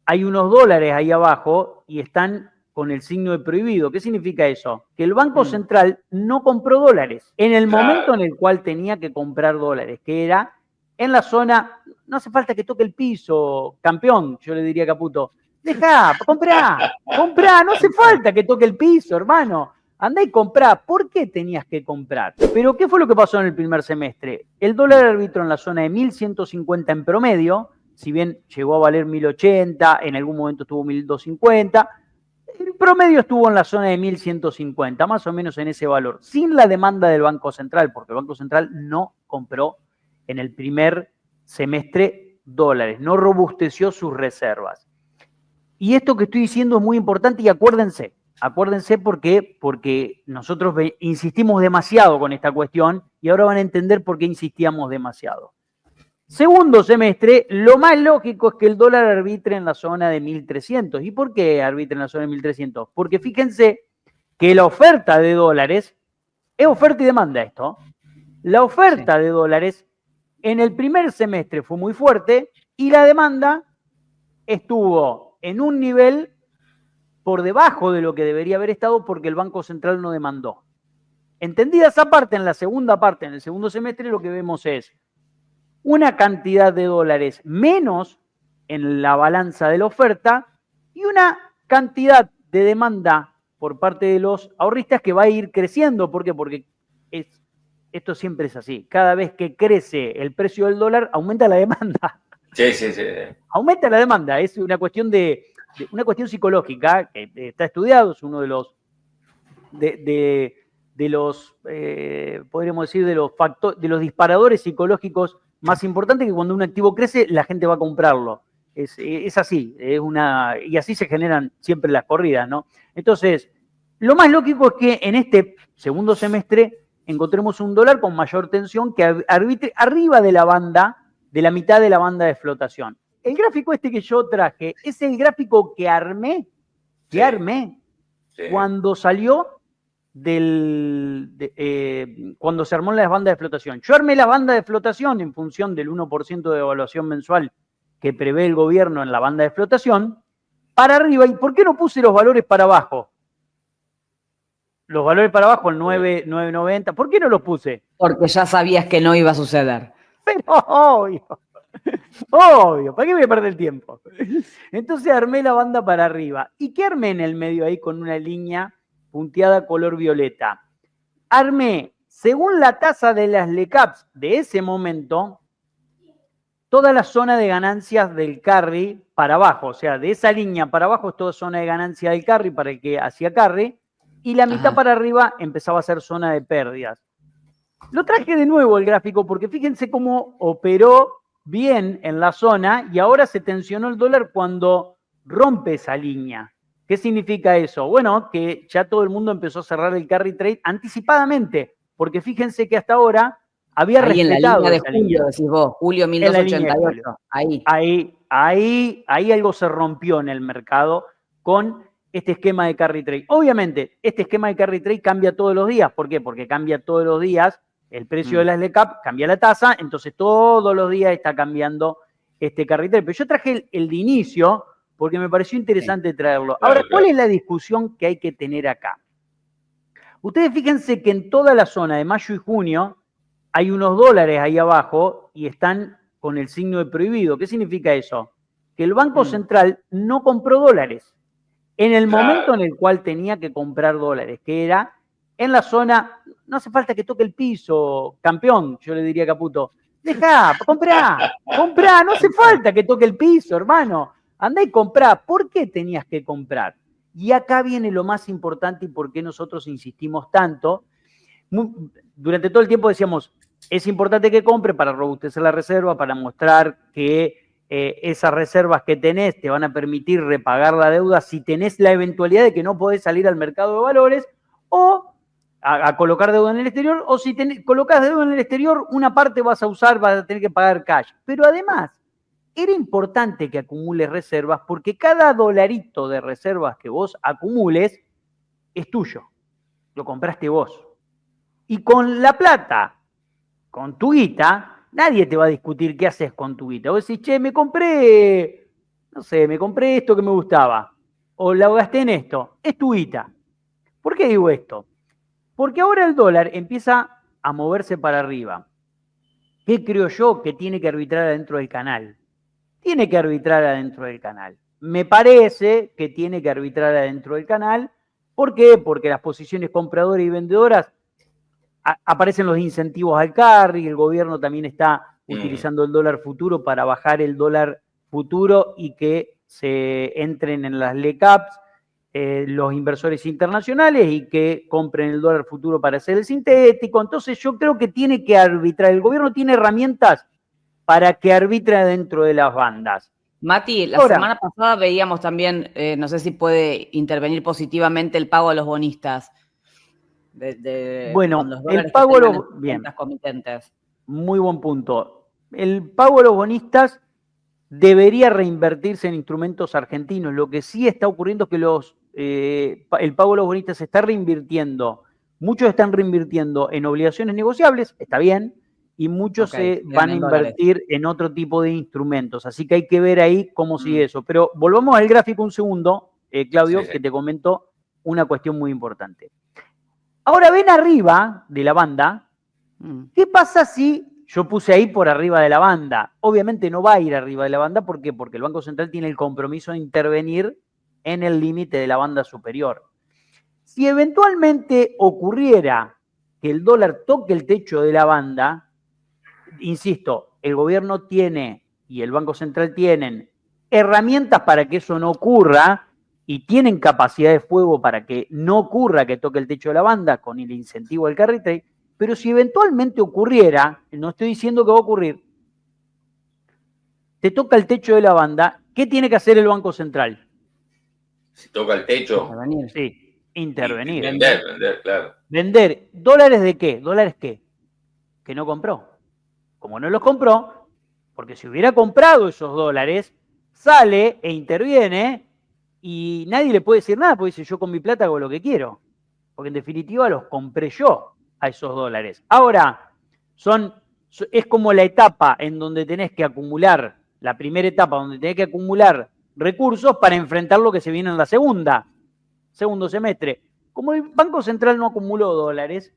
hay unos dólares ahí abajo y están con el signo de prohibido. ¿Qué significa eso? Que el Banco Central no compró dólares en el momento en el cual tenía que comprar dólares, que era en la zona, no hace falta que toque el piso, campeón, yo le diría a Caputo. Dejá, comprá, no hace falta que toque el piso, hermano. Andá y comprá. ¿Por qué tenías que comprar? Pero ¿qué fue lo que pasó en el primer semestre? El dólar arbitró en la zona de 1.150 en promedio, si bien llegó a valer 1.080, en algún momento estuvo 1.250, el promedio estuvo en la zona de 1.150, más o menos en ese valor, sin la demanda del Banco Central, porque el Banco Central no compró en el primer semestre dólares, no robusteció sus reservas. Y esto que estoy diciendo es muy importante y acuérdense porque nosotros insistimos demasiado con esta cuestión y ahora van a entender por qué insistíamos demasiado. Segundo semestre, lo más lógico es que el dólar arbitre en la zona de 1.300. ¿Y por qué arbitre en la zona de 1.300? Porque fíjense que la oferta de dólares, es oferta y demanda esto, la oferta de dólares en el primer semestre fue muy fuerte y la demanda estuvo en un nivel por debajo de lo que debería haber estado porque el Banco Central no demandó. Entendida esa parte, en la segunda parte, en el segundo semestre, lo que vemos es una cantidad de dólares menos en la balanza de la oferta y una cantidad de demanda por parte de los ahorristas que va a ir creciendo. ¿Por qué? Porque esto siempre es así. Cada vez que crece el precio del dólar, aumenta la demanda. Sí. Aumenta la demanda. Es una cuestión una cuestión psicológica que está estudiado, es uno de los podríamos decir, de los disparadores psicológicos más importantes, que cuando un activo crece, la gente va a comprarlo. Es así, y así se generan siempre las corridas, ¿no? Entonces, lo más lógico es que en este segundo semestre encontremos un dólar con mayor tensión que arbitre arriba de la mitad de la banda de flotación. El gráfico este que yo traje es el gráfico que armé cuando salió cuando se armó las bandas de flotación. Yo armé la banda de flotación en función del 1% de evaluación mensual que prevé el gobierno en la banda de flotación, para arriba. ¿Y por qué no puse los valores para abajo? Los valores para abajo, el 9.90, ¿por qué no los puse? Porque ya sabías que no iba a suceder. Pero obvio, ¿para qué voy a perder el tiempo? Entonces armé la banda para arriba. ¿Y qué armé en el medio ahí con una línea punteada color violeta? Armé, según la tasa de las LECAPs de ese momento, toda la zona de ganancias del carry para abajo. O sea, de esa línea para abajo es toda zona de ganancia del carry para el que hacía carry, y la mitad para arriba empezaba a ser zona de pérdidas. Lo traje de nuevo el gráfico porque fíjense cómo operó bien en la zona y ahora se tensionó el dólar cuando rompe esa línea. ¿Qué significa eso? Bueno, que ya todo el mundo empezó a cerrar el carry trade anticipadamente, porque fíjense que hasta ahora había ahí respetado en la línea de esa julio, línea. decís vos, julio 1288, Ahí algo se rompió en el mercado con este esquema de carry trade. Obviamente, este esquema de carry trade cambia todos los días. ¿Por qué? Porque cambia todos los días el precio de las LECAP, cambia la tasa, entonces todos los días está cambiando este carry trade. Pero yo traje el de inicio porque me pareció interesante traerlo. Ahora, ¿cuál es la discusión que hay que tener acá? Ustedes fíjense que en toda la zona de mayo y junio hay unos dólares ahí abajo y están con el signo de prohibido. ¿Qué significa eso? Que el Banco Central no compró dólares en el momento en el cual tenía que comprar dólares, que era en la zona, no hace falta que toque el piso, campeón, yo le diría a Caputo. Dejá, comprá, no hace falta que toque el piso, hermano. Andá y comprá. ¿Por qué tenías que comprar? Y acá viene lo más importante y por qué nosotros insistimos tanto. Durante todo el tiempo decíamos, es importante que compre para robustecer la reserva, para mostrar que esas reservas que tenés te van a permitir repagar la deuda si tenés la eventualidad de que no podés salir al mercado de valores o a colocar deuda en el exterior, o si colocás deuda en el exterior, una parte vas a usar, vas a tener que pagar cash. Pero además, era importante que acumules reservas porque cada dolarito de reservas que vos acumules es tuyo. Lo compraste vos. Y con la plata, con tu guita, nadie te va a discutir qué haces con tu guita. Vos decís, che, me compré, no sé, me compré esto que me gustaba, o la gasté en esto, es tu guita. ¿Por qué digo esto? Porque ahora el dólar empieza a moverse para arriba. ¿Qué creo yo que tiene que arbitrar adentro del canal? Tiene que arbitrar adentro del canal. Me parece que tiene que arbitrar adentro del canal. ¿Por qué? Porque las posiciones compradoras y vendedoras aparecen los incentivos al carry, el gobierno también está utilizando el dólar futuro para bajar el dólar futuro y que se entren en las LECAPs los inversores internacionales y que compren el dólar futuro para hacer el sintético. Entonces yo creo que tiene que arbitrar, el gobierno tiene herramientas para que arbitre dentro de las bandas. Mati, la semana pasada veíamos también, no sé si puede intervenir positivamente el pago a los bonistas. Bueno, el pago a los comitentes. Muy buen punto. El pago a los bonistas debería reinvertirse en instrumentos argentinos. Lo que sí está ocurriendo es que el pago a los bonistas se está reinvirtiendo. Muchos están reinvirtiendo en obligaciones negociables, está bien, y muchos se van a invertir en otro tipo de instrumentos. Así que hay que ver ahí cómo sigue eso. Pero volvamos al gráfico un segundo, Claudio, que te comento una cuestión muy importante. Ahora ven arriba de la banda, ¿qué pasa si yo puse ahí por arriba de la banda? Obviamente no va a ir arriba de la banda, ¿por qué? Porque el Banco Central tiene el compromiso de intervenir en el límite de la banda superior. Si eventualmente ocurriera que el dólar toque el techo de la banda, insisto, el gobierno tiene y el Banco Central tienen herramientas para que eso no ocurra y tienen capacidad de fuego para que no ocurra que toque el techo de la banda con el incentivo del carry trade, pero si eventualmente ocurriera, no estoy diciendo que va a ocurrir, te toca el techo de la banda, ¿qué tiene que hacer el Banco Central? Si toca el techo. Intervenir. Sí, intervenir. Vender, claro. ¿Vender? ¿Dólares de qué? ¿Dólares qué? Que no compró. Como no los compró, porque si hubiera comprado esos dólares, sale e interviene y nadie le puede decir nada, porque dice yo con mi plata hago lo que quiero. Porque en definitiva los compré yo a esos dólares. Ahora, es como la etapa en donde tenés que acumular, la primera etapa donde tenés que acumular recursos para enfrentar lo que se viene en la segundo semestre. Como el Banco Central no acumuló dólares,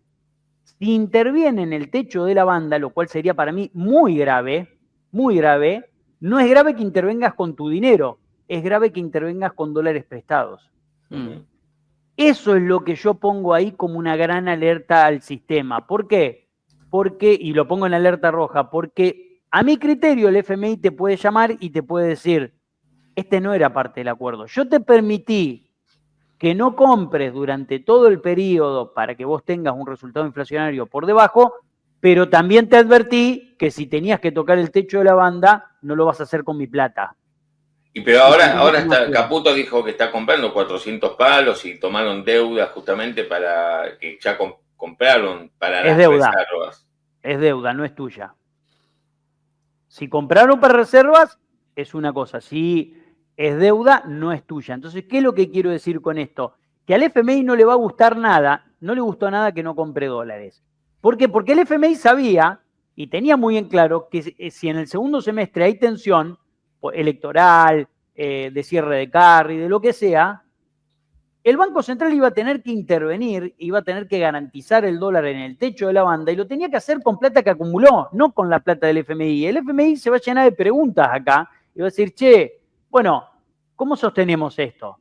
si interviene en el techo de la banda, lo cual sería para mí muy grave, no es grave que intervengas con tu dinero, es grave que intervengas con dólares prestados. Eso es lo que yo pongo ahí como una gran alerta al sistema. ¿Por qué? Y lo pongo en alerta roja, porque a mi criterio el FMI te puede llamar y te puede decir, este no era parte del acuerdo. Yo te permití que no compres durante todo el periodo para que vos tengas un resultado inflacionario por debajo, pero también te advertí que si tenías que tocar el techo de la banda, no lo vas a hacer con mi plata. Pero ahora Caputo dijo que está comprando 400 palos y tomaron deuda justamente para que ya compraron para las reservas. Es deuda, no es tuya. Si compraron para reservas, es una cosa. Si es deuda, no es tuya. Entonces, ¿qué es lo que quiero decir con esto? Que al FMI no le va a gustar nada, no le gustó nada que no compre dólares. ¿Por qué? Porque el FMI sabía y tenía muy en claro que si en el segundo semestre hay tensión electoral, de cierre de carry, de lo que sea, el Banco Central iba a tener que intervenir, iba a tener que garantizar el dólar en el techo de la banda y lo tenía que hacer con plata que acumuló, no con la plata del FMI. El FMI se va a llenar de preguntas acá y va a decir, che, bueno, ¿cómo sostenemos esto?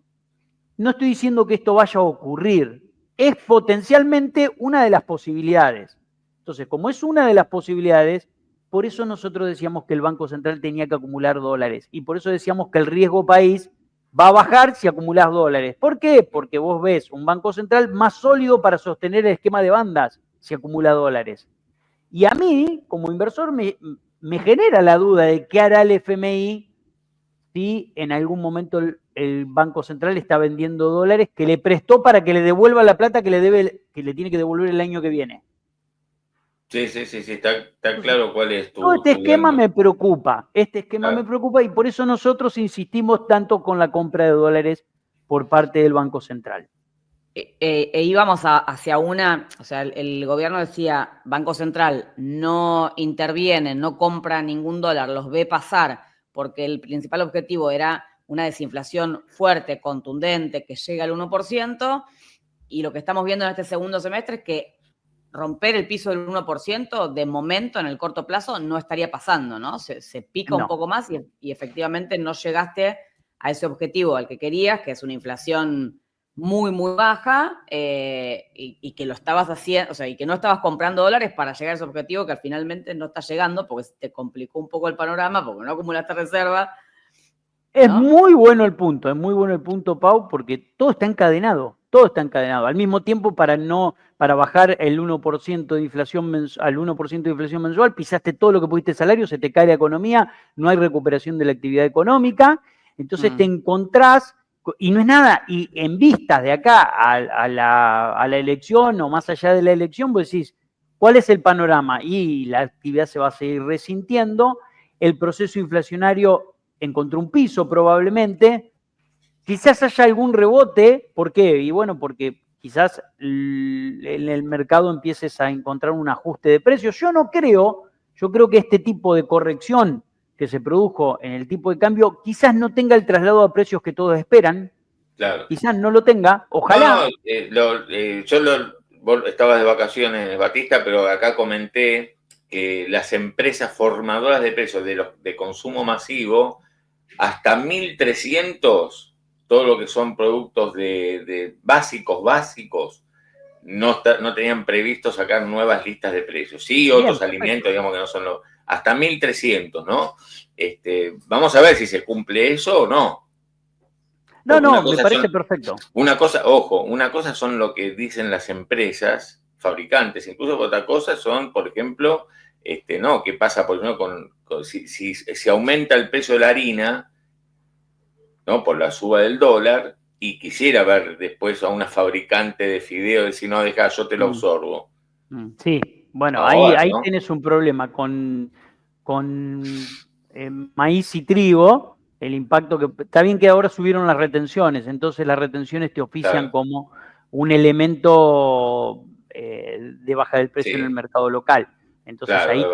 No estoy diciendo que esto vaya a ocurrir, es potencialmente una de las posibilidades. Entonces, como es una de las posibilidades, por eso nosotros decíamos que el Banco Central tenía que acumular dólares y por eso decíamos que el riesgo país va a bajar si acumulás dólares. ¿Por qué? Porque vos ves un Banco Central más sólido para sostener el esquema de bandas si acumula dólares. Y a mí, como inversor, me genera la duda de qué hará el FMI si en algún momento el Banco Central está vendiendo dólares que le prestó para que le devuelva la plata que le tiene que devolver el año que viene. Sí, está claro cuál es tu... Todo este esquema me preocupa, me preocupa y por eso nosotros insistimos tanto con la compra de dólares por parte del Banco Central. Íbamos hacia o sea, el gobierno decía, Banco Central no interviene, no compra ningún dólar, los ve pasar porque el principal objetivo era una desinflación fuerte, contundente, que llega al 1%, y lo que estamos viendo en este segundo semestre es que romper el piso del 1% de momento en el corto plazo no estaría pasando, ¿no? Se pica un poco más y efectivamente no llegaste a ese objetivo al que querías, que es una inflación muy, muy baja, y que lo estabas haciendo, o sea, y que no estabas comprando dólares para llegar a ese objetivo que finalmente no está llegando porque te complicó un poco el panorama, porque no acumulaste reserva. Es muy bueno el punto, Pau, porque todo está encadenado. Al mismo tiempo, para bajar el 1% de inflación al 1% de inflación mensual, pisaste todo lo que pudiste salario, se te cae la economía, no hay recuperación de la actividad económica, entonces te encontrás, y no es nada, y en vistas de acá a la elección o más allá de la elección, vos decís, ¿cuál es el panorama? Y la actividad se va a seguir resintiendo, el proceso inflacionario encontró un piso probablemente, quizás haya algún rebote, ¿por qué? Y bueno, porque quizás en el mercado empieces a encontrar un ajuste de precios. Yo creo que este tipo de corrección que se produjo en el tipo de cambio quizás no tenga el traslado a precios que todos esperan, claro. Quizás no lo tenga, ojalá. Vos estabas de vacaciones, Batista, pero acá comenté que las empresas formadoras de precios de consumo masivo, hasta 1.300, todo lo que son productos de básicos, no tenían previsto sacar nuevas listas de precios. Sí, otros alimentos, digamos que no son los... Hasta 1.300, ¿no? Vamos a ver si se cumple eso o no. No, me parece perfecto. Una cosa son lo que dicen las empresas, fabricantes, incluso otra cosa son, por ejemplo, ¿qué pasa, por ejemplo, si aumenta el precio de la harina, ¿no? Por la suba del dólar, y quisiera ver después a una fabricante de fideos decir, no, deja, yo te lo absorbo. Sí, bueno, ahí ¿no? Tienes un problema con maíz y trigo, el impacto que... Está bien que ahora subieron las retenciones, entonces las retenciones te ofician como un elemento de baja del precio en el mercado local. Entonces ahí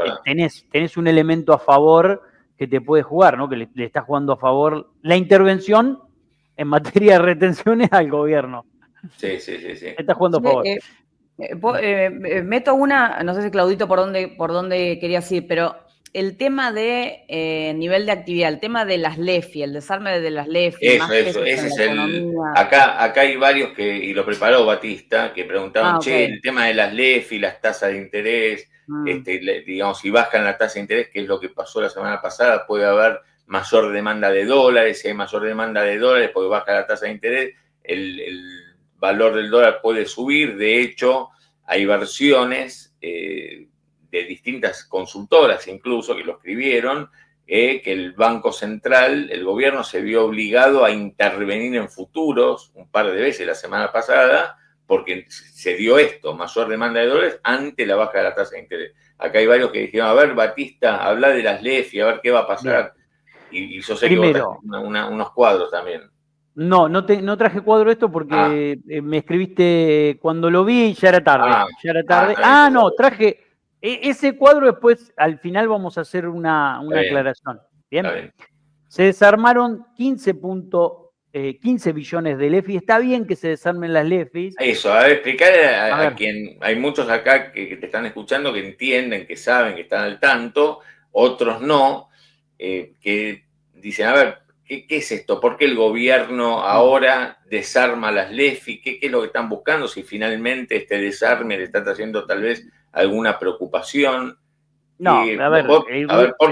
tenés un elemento a favor que te puede jugar, ¿no? Que le está jugando a favor la intervención en materia de retenciones al gobierno. Sí. Está jugando a favor. Meto una, no sé si Claudito por dónde querías ir, pero el tema de nivel de actividad, el tema de las LEFI, el desarme de las LEFI. Eso, ese es el... Acá hay varios y lo preparó Batista, que preguntaban, el tema de las LEFI, las tasas de interés, digamos, si bajan la tasa de interés, que es lo que pasó la semana pasada, puede haber mayor demanda de dólares, si hay mayor demanda de dólares, porque baja la tasa de interés, el valor del dólar puede subir. De hecho, hay versiones de distintas consultoras incluso que lo escribieron, que el Banco Central, el gobierno se vio obligado a intervenir en futuros un par de veces la semana pasada, porque se dio esto, mayor demanda de dólares ante la baja de la tasa de interés. Acá hay varios que dijeron, a ver, Batista, habla de las LEFI, a ver qué va a pasar. Y yo sé Primero, que unos cuadros también. No traje cuadro esto porque me escribiste cuando lo vi y ya era tarde. No, traje ese cuadro, después al final vamos a hacer una aclaración. Bien. Se desarmaron 15 billones de LEFI. Está bien que se desarmen las LEFIs. Eso, a ver, explicarle a quien... Hay muchos acá que te están escuchando, que entienden, que saben, que están al tanto, otros no, que dicen, a ver, ¿qué es esto? ¿Por qué el gobierno ahora desarma las LEFI? ¿Qué es lo que están buscando? Si finalmente este desarme le está trayendo tal vez alguna preocupación. No, a ver, ¿por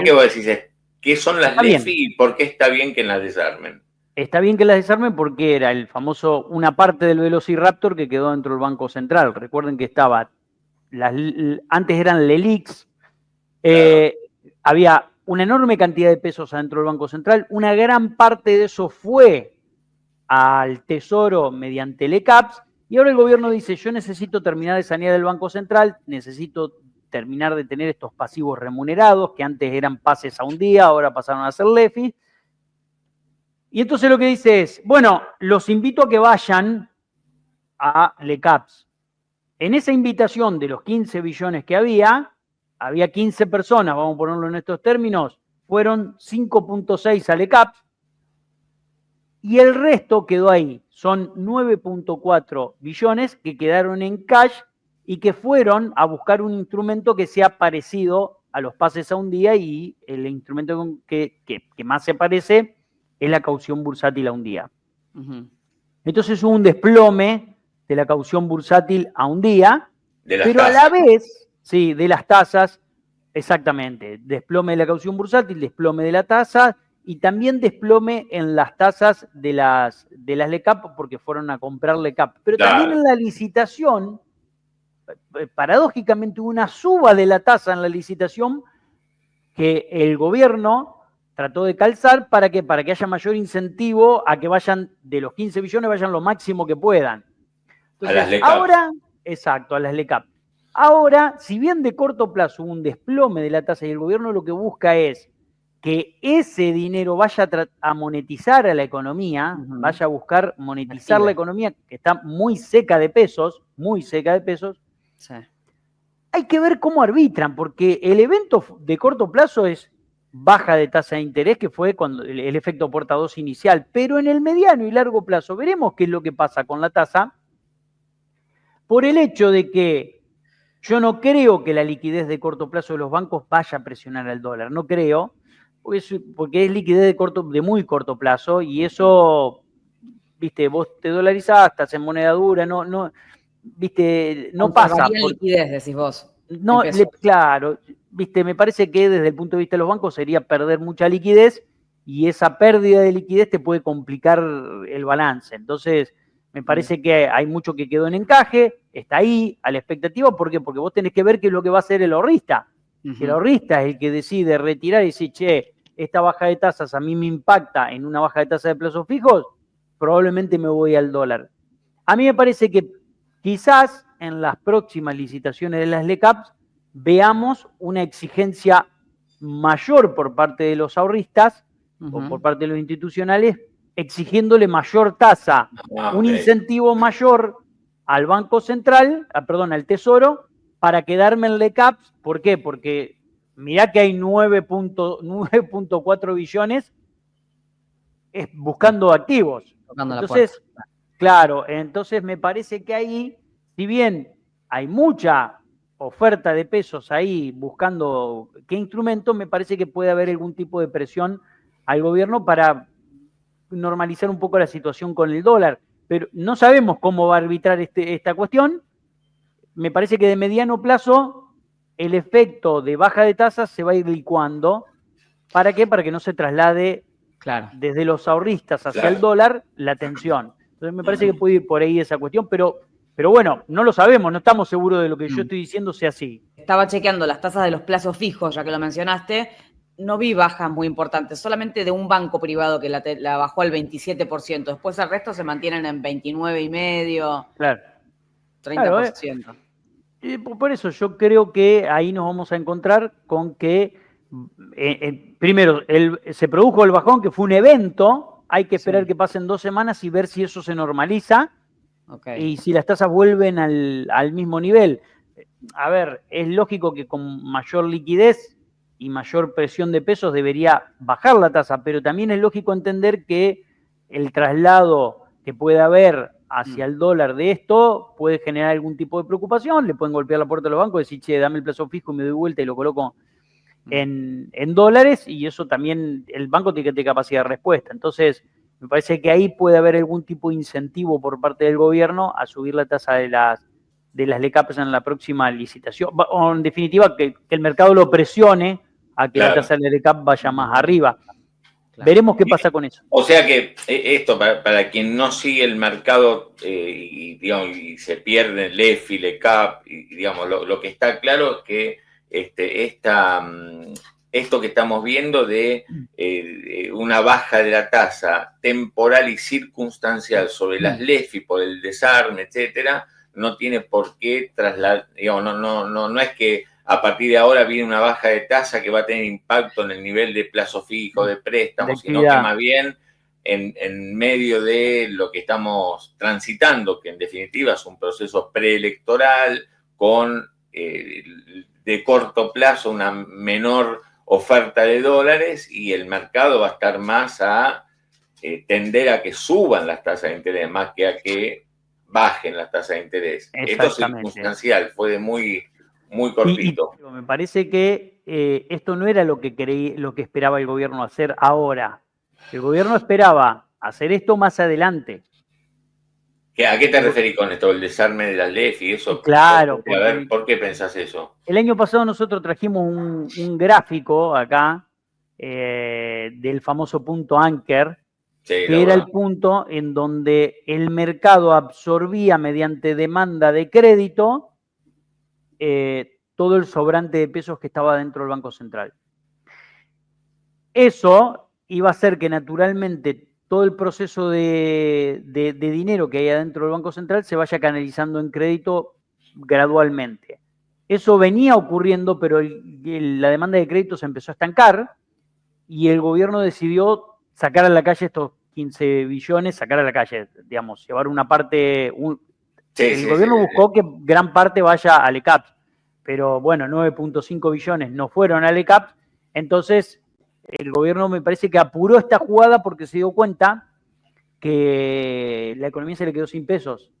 qué vos decís qué son las LEFI y por qué está bien que las desarmen? Está bien que las desarmen porque era el famoso, una parte del Velociraptor que quedó dentro del Banco Central. Recuerden que estaba, antes eran LELIX, había una enorme cantidad de pesos adentro del Banco Central, una gran parte de eso fue al Tesoro mediante LECAPS, y ahora el gobierno dice, yo necesito terminar de sanear el Banco Central, necesito terminar de tener estos pasivos remunerados, que antes eran pases a un día, ahora pasaron a ser LEFI. Y entonces lo que dice es, bueno, los invito a que vayan a LECAPS. En esa invitación de los 15 billones que había 15 personas, vamos a ponerlo en estos términos, fueron 5.6 a LECAP y el resto quedó ahí. Son 9.4 billones que quedaron en cash y que fueron a buscar un instrumento que sea parecido a los pases a un día, y el instrumento que más se parece es la caución bursátil a un día. Uh-huh. Entonces hubo un desplome de la caución bursátil a un día, pero tasas. A la vez, sí, de las tasas, exactamente, desplome de la caución bursátil, desplome de la tasa y también desplome en las tasas de las LECAP porque fueron a comprar LECAP. Pero también en la licitación, paradójicamente hubo una suba de la tasa en la licitación que el gobierno trató de calzar para que haya mayor incentivo a que vayan de los 15 billones, vayan lo máximo que puedan. Entonces, a las LECAP. Ahora, exacto, a las LECAP. Ahora, si bien de corto plazo hubo un desplome de la tasa y el gobierno lo que busca es que ese dinero vaya a monetizar a la economía, vaya a buscar monetizar la economía, que está muy seca de pesos, sí. Hay que ver cómo arbitran, porque el evento de corto plazo es baja de tasa de interés, que fue cuando el efecto portador inicial, pero en el mediano y largo plazo veremos qué es lo que pasa con la tasa, por el hecho de que yo no creo que la liquidez de corto plazo de los bancos vaya a presionar al dólar, no creo, porque es liquidez de muy corto plazo, y eso, viste, vos te dolarizás, estás en moneda dura, viste, no pasa. Liquidez, decís vos. No, claro, viste, me parece que desde el punto de vista de los bancos sería perder mucha liquidez, y esa pérdida de liquidez te puede complicar el balance. Entonces, me parece que hay mucho que quedó en encaje, está ahí, a la expectativa. ¿Por qué? Porque vos tenés que ver qué es lo que va a hacer el ahorrista. El ahorrista es el que decide retirar y decir, che, esta baja de tasas a mí me impacta en una baja de tasa de plazos fijos, probablemente me voy al dólar. A mí me parece que quizás en las próximas licitaciones de las LECAPs veamos una exigencia mayor por parte de los ahorristas o por parte de los institucionales, exigiéndole mayor tasa, un incentivo mayor al Banco Central, al Tesoro, para quedarme en LECAPs. ¿Por qué? Porque mirá que hay 9.4 billones buscando activos. Entonces, claro, entonces me parece que ahí, si bien hay mucha oferta de pesos ahí buscando qué instrumento, me parece que puede haber algún tipo de presión al gobierno para normalizar un poco la situación con el dólar. Pero no sabemos cómo va a arbitrar esta cuestión. Me parece que de mediano plazo el efecto de baja de tasas se va a ir licuando. ¿Para qué? Para que no se traslade desde los ahorristas hacia el dólar la tensión. Entonces me parece que puede ir por ahí esa cuestión, pero bueno, no lo sabemos, no estamos seguros de lo que yo estoy diciendo sea así. Estaba chequeando las tasas de los plazos fijos, ya que lo mencionaste. No vi bajas muy importantes, solamente de un banco privado que la bajó al 27%. Después el resto se mantienen en 29,5%, claro. 30%. Claro, por eso yo creo que ahí nos vamos a encontrar con que, primero, se produjo el bajón, que fue un evento, hay que esperar que pasen 2 semanas y ver si eso se normaliza y si las tasas vuelven al mismo nivel. A ver, es lógico que con mayor liquidez y mayor presión de pesos debería bajar la tasa, pero también es lógico entender que el traslado que puede haber hacia el dólar de esto puede generar algún tipo de preocupación, le pueden golpear la puerta a los bancos y decir, che, dame el plazo fijo y me doy vuelta y lo coloco en dólares, y eso también el banco tiene que tener capacidad de respuesta. Entonces, me parece que ahí puede haber algún tipo de incentivo por parte del gobierno a subir la tasa de las LECAPs en la próxima licitación, o en definitiva que el mercado lo presione a que la tasa de la LECAP vaya más arriba. Veremos qué pasa con eso. O sea que esto, para quien no sigue el mercado y se pierde el LEFI, LECAP, y digamos, lo que está claro es que esto que estamos viendo de una baja de la tasa temporal y circunstancial sobre las LEFI por el desarme, etcétera, no tiene por qué trasladar, digamos, no es que a partir de ahora viene una baja de tasa que va a tener impacto en el nivel de plazo fijo de préstamos, sino que más bien en medio de lo que estamos transitando, que en definitiva es un proceso preelectoral con de corto plazo una menor oferta de dólares y el mercado va a estar más a tender a que suban las tasas de interés, más que a que bajen las tasas de interés. Esto es circunstancial, fue de muy cortito. Y me parece que esto no era lo que esperaba el gobierno hacer ahora. El gobierno esperaba hacer esto más adelante. ¿A qué te referís con esto? ¿El desarme de las leyes y eso? Claro. A ver, ¿por qué pensás eso? El año pasado nosotros trajimos un gráfico acá del famoso punto Anker, que era el punto en donde el mercado absorbía mediante demanda de crédito todo el sobrante de pesos que estaba dentro del Banco Central. Eso iba a hacer que naturalmente todo el proceso de dinero que hay adentro del Banco Central se vaya canalizando en crédito gradualmente. Eso venía ocurriendo, pero la demanda de crédito se empezó a estancar y el gobierno decidió sacar a la calle estos 15 billones, sacar a la calle, digamos, llevar una parte... el gobierno buscó que gran parte vaya al ECAPS, pero bueno, 9.5 billones no fueron al ECAPS, entonces el gobierno me parece que apuró esta jugada porque se dio cuenta que la economía se le quedó sin pesos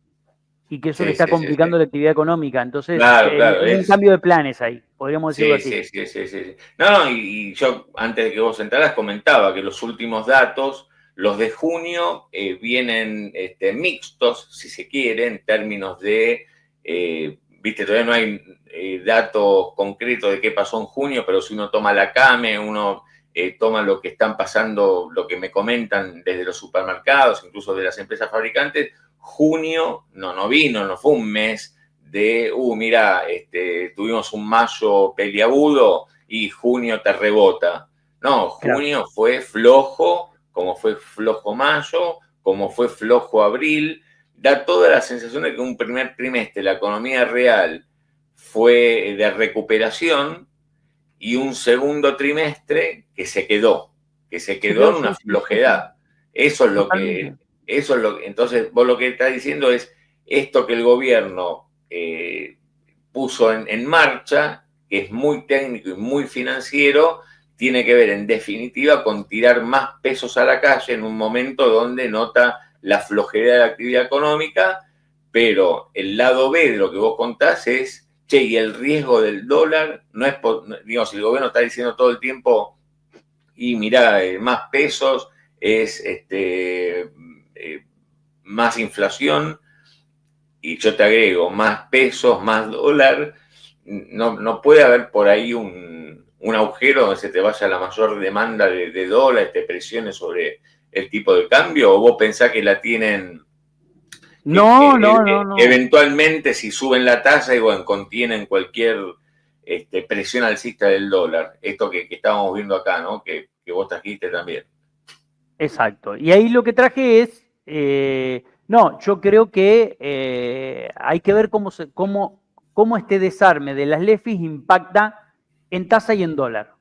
y que eso le está complicando la actividad económica. Entonces, hay un cambio de planes ahí, podríamos decirlo así. Sí. No, y yo antes de que vos entraras comentaba que los últimos datos, los de junio, vienen mixtos, si se quiere, en términos de, viste, todavía no hay datos concretos de qué pasó en junio, pero si uno toma la CAME, uno toma lo que están pasando, lo que me comentan desde los supermercados, incluso de las empresas fabricantes, junio no fue un mes de, mira, tuvimos un mayo peliagudo y junio te rebota. No, junio fue flojo, como fue flojo mayo, como fue flojo abril. Da toda la sensación de que un primer trimestre la economía real fue de recuperación y un segundo trimestre que se quedó en una flojedad. Eso es lo que... entonces, vos lo que estás diciendo es esto que el gobierno puso en marcha, que es muy técnico y muy financiero, tiene que ver en definitiva con tirar más pesos a la calle en un momento donde nota la flojedad de la actividad económica, pero el lado B de lo que vos contás es, y el riesgo del dólar no es, digamos, el gobierno está diciendo todo el tiempo, y mirá, más pesos es más inflación, y yo te agrego, más pesos, más dólar, no puede haber por ahí un agujero donde se te vaya la mayor demanda de dólares, te presione sobre el tipo de cambio, o vos pensás que la tienen... No. Eventualmente, si suben la tasa, contienen cualquier presión alcista del dólar. Esto que estábamos viendo acá, ¿no? Que vos trajiste también. Exacto. Y ahí lo que traje es... yo creo que hay que ver cómo este desarme de las LEFIs impacta en tasa y en dólar.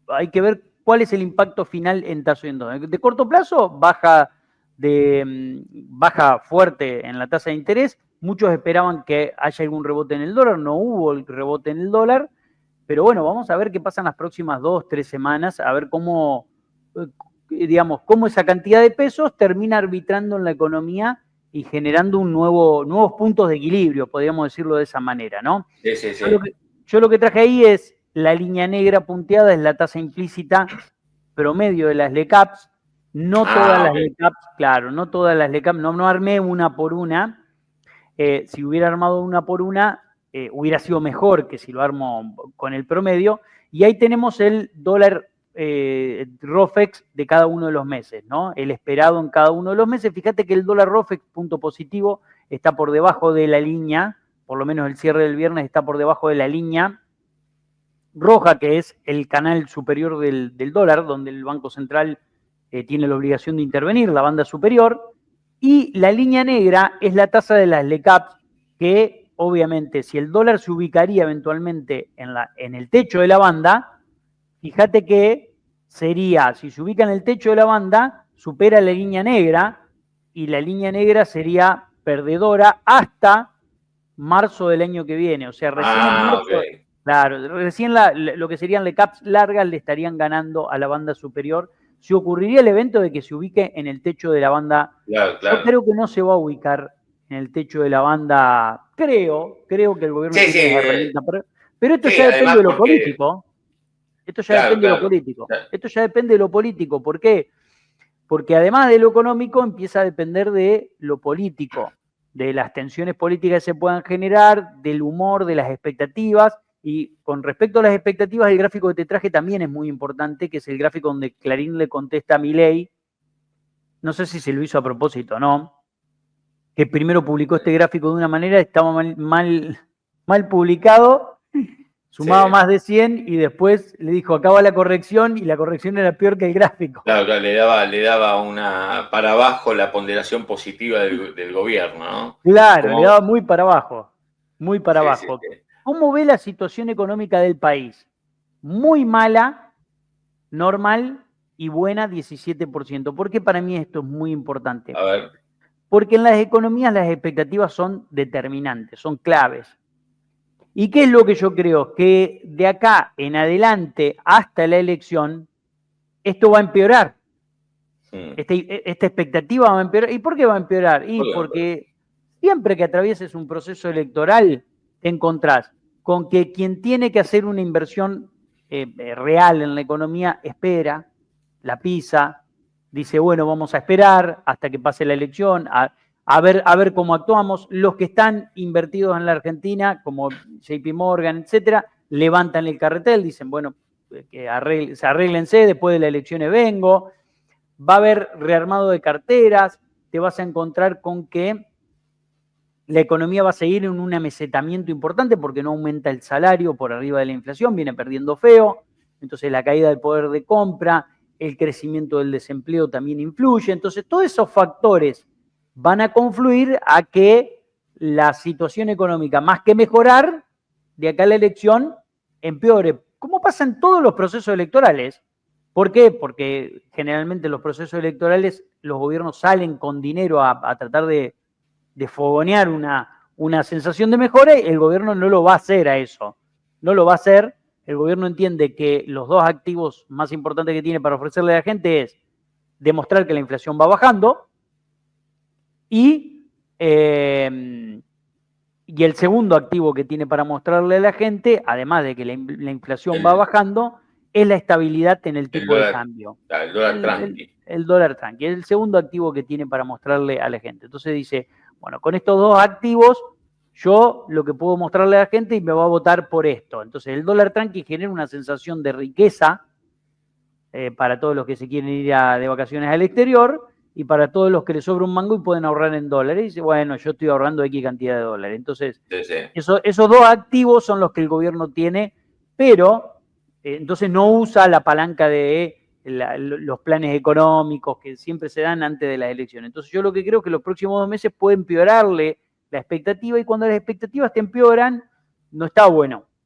Hay que ver cuál es el impacto final en tasa y en dólar. De corto plazo, baja fuerte en la tasa de interés. Muchos esperaban que haya algún rebote en el dólar, no hubo el rebote en el dólar, pero bueno, vamos a ver qué pasa en las próximas 2-3 semanas, a ver cómo esa cantidad de pesos termina arbitrando en la economía y generando nuevos puntos de equilibrio, podríamos decirlo de esa manera, ¿no? Sí. Yo lo que traje ahí es la línea negra punteada, es la tasa implícita promedio de las LECAPs. No todas las LECAPs, claro, no todas las LECAPs, no armé una por una. Si hubiera armado una por una, hubiera sido mejor que si lo armo con el promedio. Y ahí tenemos el dólar ROFEX de cada uno de los meses, ¿no? El esperado en cada uno de los meses. Fíjate que el dólar ROFEX, punto positivo, está por debajo de la línea, por lo menos el cierre del viernes está por debajo de la línea roja, que es el canal superior del dólar, donde el Banco Central tiene la obligación de intervenir, la banda superior, y la línea negra es la tasa de las LECAPs, que obviamente si el dólar se ubicaría eventualmente en el techo de la banda, fíjate que sería, si se ubica en el techo de la banda, supera la línea negra, y la línea negra sería perdedora hasta marzo del año que viene, o sea, recién Claro, recién lo que serían caps largas le estarían ganando a la banda superior. Si ocurriría el evento de que se ubique en el techo de la banda, claro. Yo creo que no se va a ubicar en el techo de la banda, creo que el gobierno tiene las herramientas, pero esto ya depende de lo político. Esto ya depende de lo político. Esto ya depende de lo político. ¿Por qué? Porque además de lo económico empieza a depender de lo político, de las tensiones políticas que se puedan generar, del humor, de las expectativas. Y con respecto a las expectativas, el gráfico que te traje también es muy importante, que es el gráfico donde Clarín le contesta a Milei. No sé si se lo hizo a propósito o no, que primero publicó este gráfico de una manera, estaba mal publicado, sumaba más de 100 y después le dijo, acá va la corrección, y la corrección era peor que el gráfico. Claro, le daba una para abajo la ponderación positiva del gobierno, ¿no? Claro, le daba muy para abajo, muy para abajo. Sí. ¿Cómo ve la situación económica del país? Muy mala, normal y buena, 17%. ¿Por qué para mí esto es muy importante? A ver. Porque en las economías las expectativas son determinantes, son claves. ¿Y qué es lo que yo creo? Que de acá en adelante hasta la elección, esto va a empeorar. Esta expectativa va a empeorar. ¿Y por qué va a empeorar? Y porque siempre que atravieses un proceso electoral, te encontrás con que quien tiene que hacer una inversión real en la economía espera, la pisa, dice, bueno, vamos a esperar hasta que pase la elección, a ver cómo actuamos. Los que están invertidos en la Argentina, como JP Morgan, etcétera, levantan el carretel, dicen, bueno, arréglense, después de las elecciones vengo. Va a haber rearmado de carteras, te vas a encontrar con que la economía va a seguir en un amesetamiento importante porque no aumenta el salario por arriba de la inflación, viene perdiendo feo, entonces la caída del poder de compra, el crecimiento del desempleo también influye, entonces todos esos factores van a confluir a que la situación económica, más que mejorar, de acá a la elección, empeore, como pasa en todos los procesos electorales. ¿Por qué? Porque generalmente en los procesos electorales los gobiernos salen con dinero a tratar de fogonear una sensación de mejora, el gobierno no lo va a hacer a eso. No lo va a hacer. El gobierno entiende que los dos activos más importantes que tiene para ofrecerle a la gente es demostrar que la inflación va bajando y el segundo activo que tiene para mostrarle a la gente, además de que la inflación va bajando, es la estabilidad en el tipo de cambio. El dólar tranqui. El dólar tranqui. Es el segundo activo que tiene para mostrarle a la gente. Entonces dice, bueno, con estos dos activos, yo lo que puedo mostrarle a la gente y me va a votar por esto. Entonces el dólar tranqui genera una sensación de riqueza para todos los que se quieren ir de vacaciones al exterior y para todos los que les sobra un mango y pueden ahorrar en dólares. Y dice, bueno, yo estoy ahorrando X cantidad de dólares. Entonces, esos dos activos son los que el gobierno tiene, pero entonces no usa la palanca de los planes económicos que siempre se dan antes de las elecciones. Entonces yo lo que creo es que los próximos 2 meses puede empeorarle la expectativa y cuando las expectativas te empeoran, no está bueno.